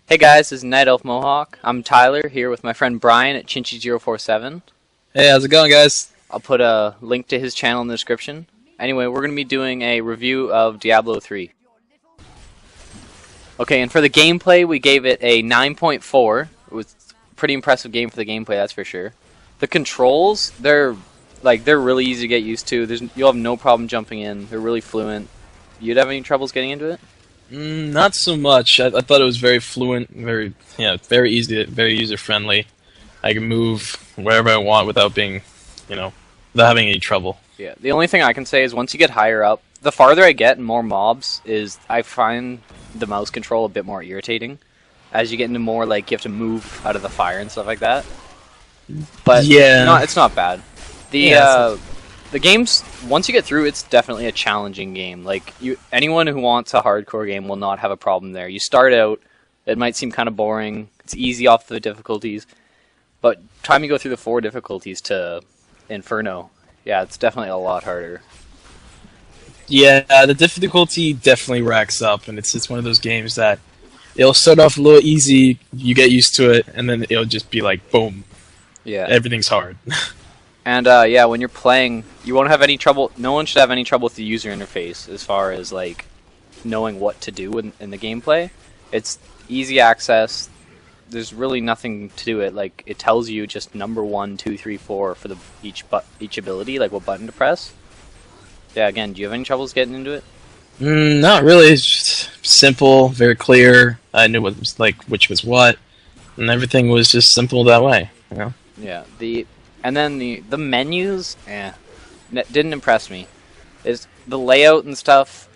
Hey guys, this is Night Elf Mohawk. I'm Tyler here with my friend Brian at Chinchy047. Hey, how's it going, guys? I'll put a link to his channel in the description. Anyway, we're going to be doing a review of Diablo 3. Okay, and for the gameplay, we gave it a 9.4. It was a pretty impressive game for the gameplay, that's for sure. The controls, they're really easy to get used to. You'll have no problem jumping in. They're really fluent. You'd have any troubles getting into it? Not so much. I thought it was very fluent, very easy, very user-friendly. I can move wherever I want without being, without having any trouble. Yeah, the only thing I can say is once you get higher up, the farther I get and more mobs, I find the mouse control a bit more irritating. As you get into more, like, you have to move out of the fire and stuff like that. But yeah, it's not bad. The game's, once you get through, it's definitely a challenging game. Like, anyone who wants a hardcore game will not have a problem there. You start out, it might seem kind of boring. It's easy off the difficulties. But time you go through the 4 difficulties to Inferno, yeah, it's definitely a lot harder. yeah, the difficulty definitely racks up, and it's one of those games that it'll start off a little easy, you get used to it, and then it'll just be like, boom, Yeah. everything's hard. And yeah, when you're playing, you won't have any trouble. No one should have any trouble with the user interface as far as like knowing what to do in the gameplay. It's easy access. There's really nothing to do it. Like it tells you just number 1, 2, 3, 4 for each ability, like what button to press. Yeah. Again, do you have any troubles getting into it? Not really. It's just simple, very clear. I knew what was which was what, and everything was just simple that way. Yeah. And then the menus, didn't impress me. Is the layout and stuff.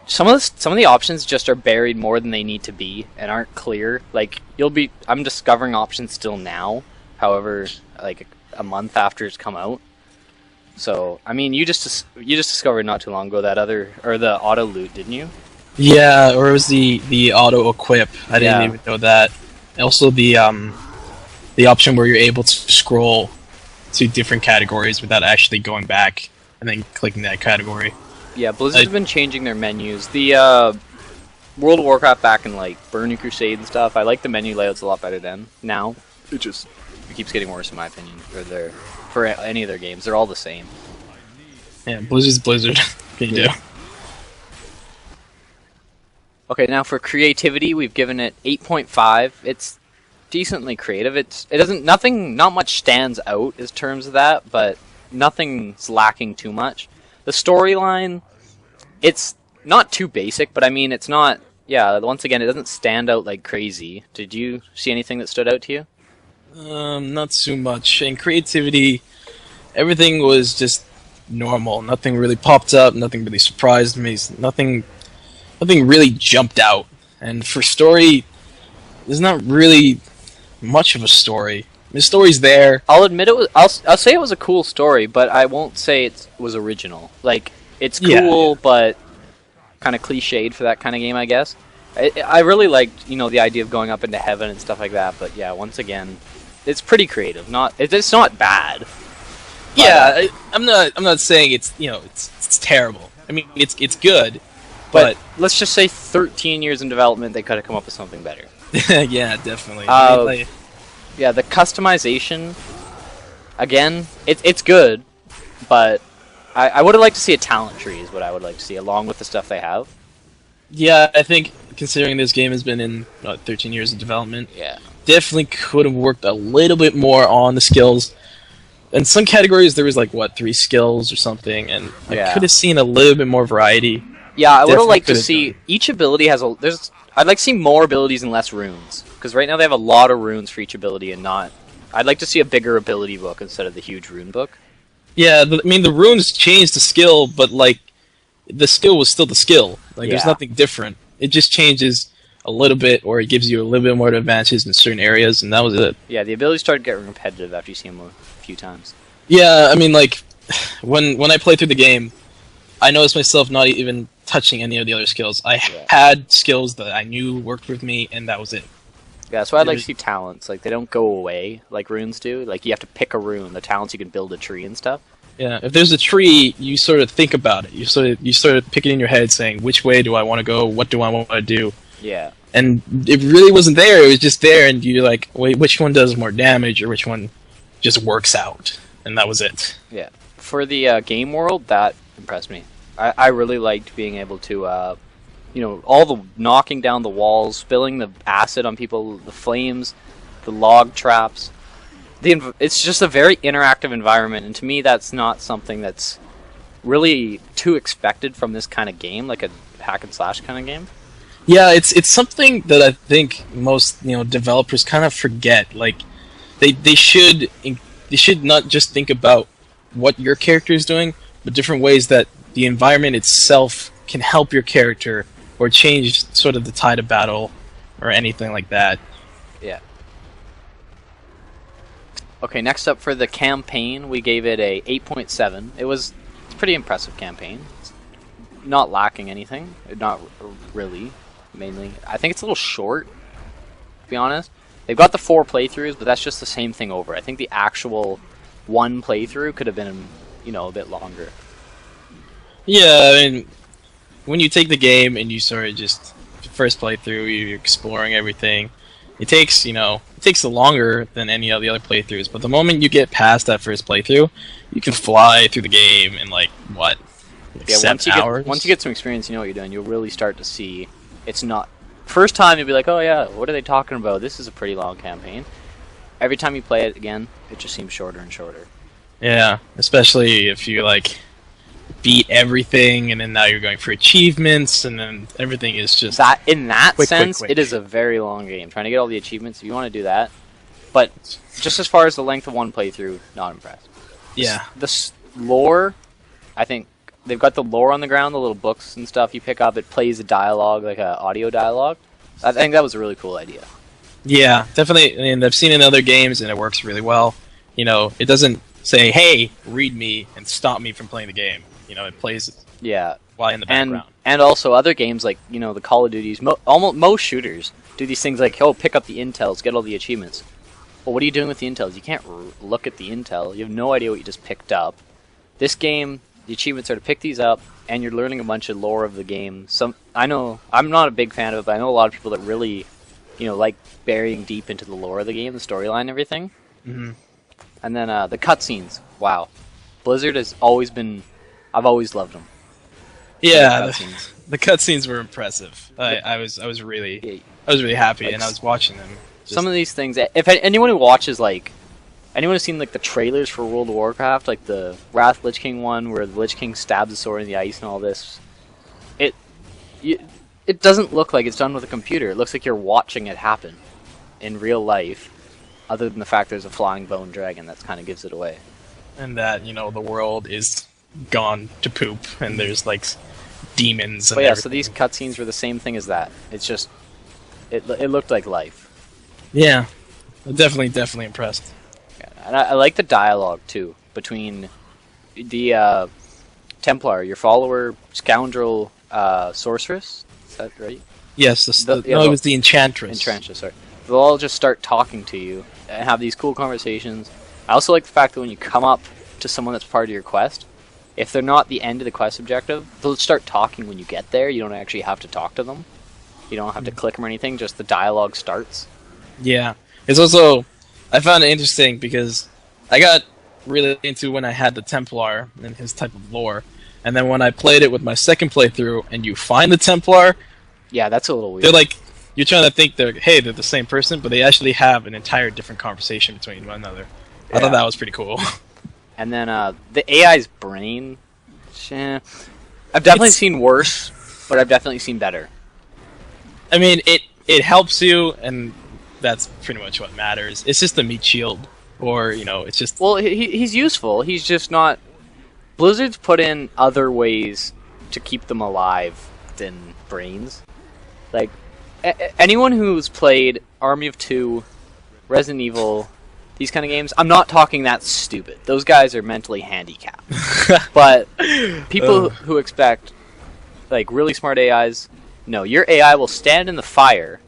Some of the options just are buried more than they need to be and aren't clear. Like I'm discovering options still now. However, like a month after it's come out. So I mean, you just discovered not too long ago the auto loot, didn't you? Yeah, or it was the auto equip. I didn't even know that. Also the option where you're able to scroll to different categories without actually going back and then clicking that category. Yeah, Blizzard's been changing their menus. The World of Warcraft back in like Burning Crusade and stuff, I like the menu layouts a lot better than now. It keeps getting worse in my opinion. For any of their games, they're all the same. Yeah, Blizzard's Blizzard. What can you do? Okay, now for creativity, we've given it 8.5. It's decently creative. Not much stands out in terms of that, but nothing's lacking too much. The storyline, it's not too basic, but I mean, it's not. Yeah, once again, it doesn't stand out like crazy. Did you see anything that stood out to you? Not too much. In creativity, everything was just normal. Nothing really popped up. Nothing really surprised me. Nothing really jumped out. And for story, there's not really much of a story. The story's there. I'll admit I'll say it was a cool story, but I won't say it was original. Like it's cool, but kind of cliched for that kind of game, I guess. I really liked the idea of going up into heaven and stuff like that. But yeah, once again, it's pretty creative. It's not bad. Yeah, I'm not saying it's terrible. I mean it's good, but let's just say 13 years in development, they could have come up with something better. Yeah, definitely. Yeah, the customization, again, it's good, but I would have liked to see a talent tree is what I would like to see, along with the stuff they have. Yeah, I think, considering this game has been in 13 years of development, yeah, definitely could have worked a little bit more on the skills. In some categories, there was 3 skills or something, and I could have seen a little bit more variety. Yeah, I would have liked to see each ability has I'd like to see more abilities and less runes, because right now they have a lot of runes for each ability and not. I'd like to see a bigger ability book instead of the huge rune book. Yeah, I mean the runes changed the skill, but the skill was still the skill. There's nothing different. It just changes a little bit, or it gives you a little bit more advantages in certain areas, and that was it. Yeah, the abilities started getting repetitive after you see them a few times. Yeah, I mean when I played through the game, I noticed myself not even touching any of the other skills. I had skills that I knew worked with me, and that was it. Yeah, so I'd like to see talents. Like, they don't go away like runes do. Like, you have to pick a rune. The talents, you can build a tree and stuff. Yeah, if there's a tree, you sort of think about it. You sort of pick it in your head saying, which way do I want to go? What do I want to do? Yeah. and it really wasn't there. It was just there, and you're like, wait, which one does more damage, or which one just works out? And that was it. Yeah. For the game world, that impressed me. I really liked being able to, all the knocking down the walls, spilling the acid on people, the flames, the log traps. It's just a very interactive environment, and to me, that's not something that's really too expected from this kind of game, like a hack and slash kind of game. Yeah, it's something that I think most developers kind of forget. Like they should not just think about what your character is doing, but different ways that the environment itself can help your character or change sort of the tide of battle or anything like that. Yeah. Okay, next up for the campaign, we gave it a 8.7. It's a pretty impressive campaign. It's not lacking anything. Not really. Mainly, I think it's a little short, to be honest. They've got the 4 playthroughs, but that's just the same thing over. I think the actual 1 playthrough could have been, a bit longer. Yeah, I mean, when you take the game and you sort of just first playthrough, you're exploring everything. It takes longer than any of the other playthroughs, but the moment you get past that first playthrough, you can fly through the game in like 7 hours. Once you get some experience, you know what you're doing. You'll really start to see. It's not... First time, you'll be like, oh yeah, what are they talking about? This is a pretty long campaign. Every time you play it again, it just seems shorter and shorter. Yeah, especially if you, beat everything, and then now you're going for achievements, and then everything is just... In that sense, quick. it is a very long game. Trying to get all the achievements, if you want to do that. But just as far as the length of 1 playthrough, not impressed. Yeah. The lore, I think... They've got the lore on the ground, the little books and stuff you pick up. It plays a dialogue, like a audio dialogue. I think that was a really cool idea. Yeah, definitely. I mean, I've seen it in other games, and it works really well. It doesn't say, "Hey, read me," and stop me from playing the game. It plays. Yeah. While in the background. And also other games like the Call of Duties. Almost most shooters do these things like, oh, pick up the intels, get all the achievements. Well, what are you doing with the intels? You can't look at the intel. You have no idea what you just picked up. This game. The achievements are to pick these up, and you're learning a bunch of lore of the game. I know I'm not a big fan of it, but I know a lot of people that really, like burying deep into the lore of the game, the storyline, and everything. Mm-hmm. And then the cutscenes. Wow, Blizzard has always been. I've always loved them. Yeah, the cutscenes were impressive. I was really happy, and I was watching them. Some of these things. If anyone who watches anyone has seen the trailers for World of Warcraft, like the Wrath Lich King one, where the Lich King stabs the sword in the ice and all this? It doesn't look like it's done with a computer. It looks like you're watching it happen in real life. Other than the fact there's a flying bone dragon, that kind of gives it away. And that the world is gone to poop, and there's demons. But yeah, so these cutscenes were the same thing as that. It's just it looked like life. Yeah, definitely impressed. And I like the dialogue, too, between the Templar, your follower, scoundrel, sorceress. Is that right? Yes, it was the Enchantress. Enchantress, sorry. They'll all just start talking to you and have these cool conversations. I also like the fact that when you come up to someone that's part of your quest, if they're not the end of the quest objective, they'll start talking when you get there. You don't actually have to talk to them. You don't have to click them or anything, just the dialogue starts. Yeah. It's also... I found it interesting because I got really into when I had the Templar and his type of lore, and then when I played it with my second playthrough and you find the Templar... Yeah, that's a little weird. They're you're trying to think they're the same person, but they actually have an entire different conversation between one another. Yeah. I thought that was pretty cool. And then the AI's brain... I've definitely seen worse, but I've definitely seen better. I mean, it helps you, and... That's pretty much what matters. It's just a meat shield, or it's just. Well, he's useful. He's just not. Blizzard's put in other ways to keep them alive than brains. Like anyone who's played Army of Two, Resident Evil, these kind of games. I'm not talking that stupid. Those guys are mentally handicapped. But people who expect really smart AIs, no, your AI will stand in the fire.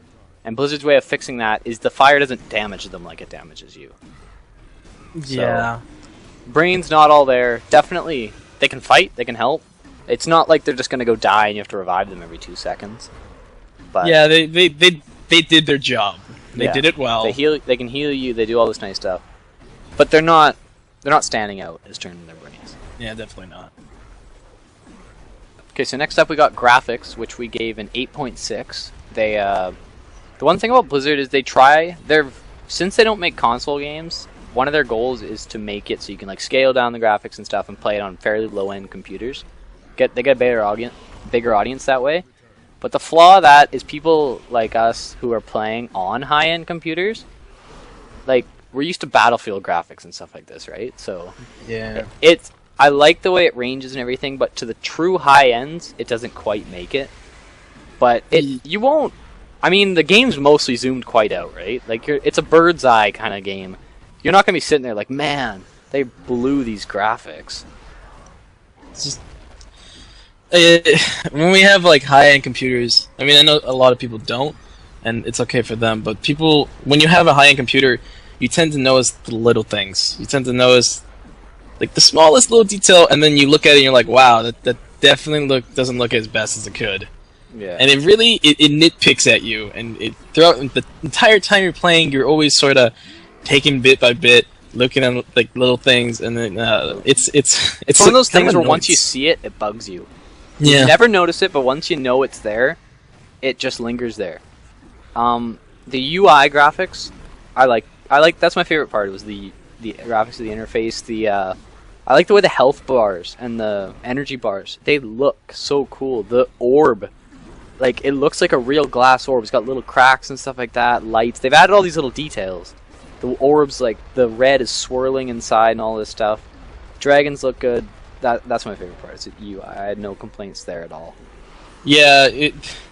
And Blizzard's way of fixing that is the fire doesn't damage them like it damages you. Yeah. So, brain's not all there. Definitely, they can fight, they can help. It's not like they're just going to go die and you have to revive them every 2 seconds. But yeah, they did their job. They did it well. They can heal you. They do all this nice stuff, but they're not standing out as turning their brains. Yeah, definitely not. Okay, so next up we got graphics, which we gave an 8.6. They the one thing about Blizzard is since they don't make console games, one of their goals is to make it so you can like scale down the graphics and stuff and play it on fairly low-end computers. They get a bigger audience that way. But the flaw of that is people like us who are playing on high-end computers, like we're used to Battlefield graphics and stuff like this, right? So yeah, I like the way it ranges and everything, but to the true high ends, it doesn't quite make it. But you won't. I mean, the game's mostly zoomed quite out, right? Like it's a bird's eye kind of game. You're not gonna be sitting there like, man, they blew these graphics. It's just when we have like high-end computers. I mean, I know a lot of people don't, and it's okay for them. But when you have a high-end computer, you tend to notice the little things. You tend to notice like the smallest little detail, and then you look at it and you're like, wow, that definitely doesn't look as best as it could. Yeah. And it really it nitpicks at you, and throughout the entire time you're playing, you're always sort of taking bit by bit, looking at like little things, and then it's one of those things where once you see it, it bugs you. Yeah. You never notice it, but once you know it's there, it just lingers there. The UI graphics, I like. That's my favorite part. Was the graphics of the interface. I like the way the health bars and the energy bars, they look so cool. The orb, like it looks like a real glass orb. It's got little cracks and stuff like that. Lights. They've added all these little details. The orbs, like the red is swirling inside and all this stuff. Dragons look good. That's my favorite part. It's UI. I had no complaints there at all. Yeah,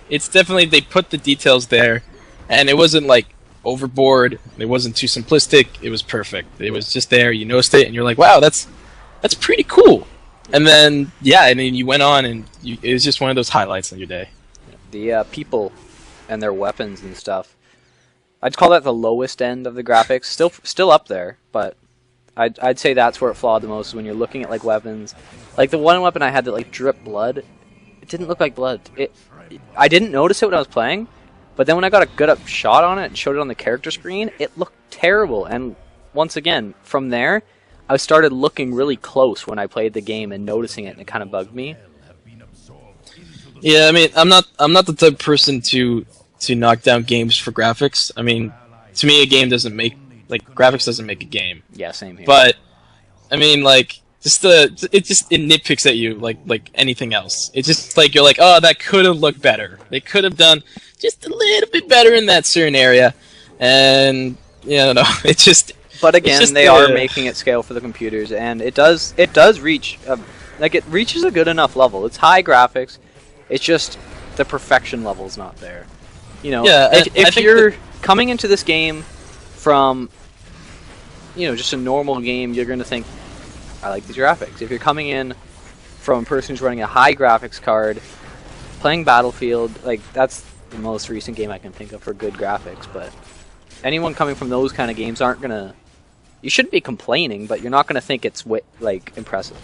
it's definitely, they put the details there, and it wasn't like overboard. It wasn't too simplistic. It was perfect. It was just there. You noticed it, and you're like, wow, that's pretty cool. And then you went on, and it was just one of those highlights of your day. The people and their weapons and stuff. I'd call that the lowest end of the graphics. Still up there, but I'd say that's where it flawed the most. When you're looking at like weapons, like the one weapon I had that like dripped blood, it didn't look like blood. I didn't notice it when I was playing, but then when I got a good up shot on it and showed it on the character screen, it looked terrible. And once again, from there, I started looking really close when I played the game and noticing it, and it kind of bugged me. Yeah, I mean, I'm not the type of person to knock down games for graphics. I mean, to me, graphics doesn't make a game. Yeah, same here. But I mean, like, it nitpicks at you like anything else. It's just like you're like, oh, that could have looked better. They could have done just a little bit better in that certain area, and it's just. But again, they are making it scale for the computers, and it does reach it reaches a good enough level. It's high graphics. It's just the perfection level is not there. If you're coming into this game from just a normal game, you're going to think, I like these graphics. If you're coming in from a person who's running a high graphics card, playing Battlefield, like that's the most recent game I can think of for good graphics, but anyone coming from those kind of games you shouldn't be complaining, but you're not going to think it's impressive.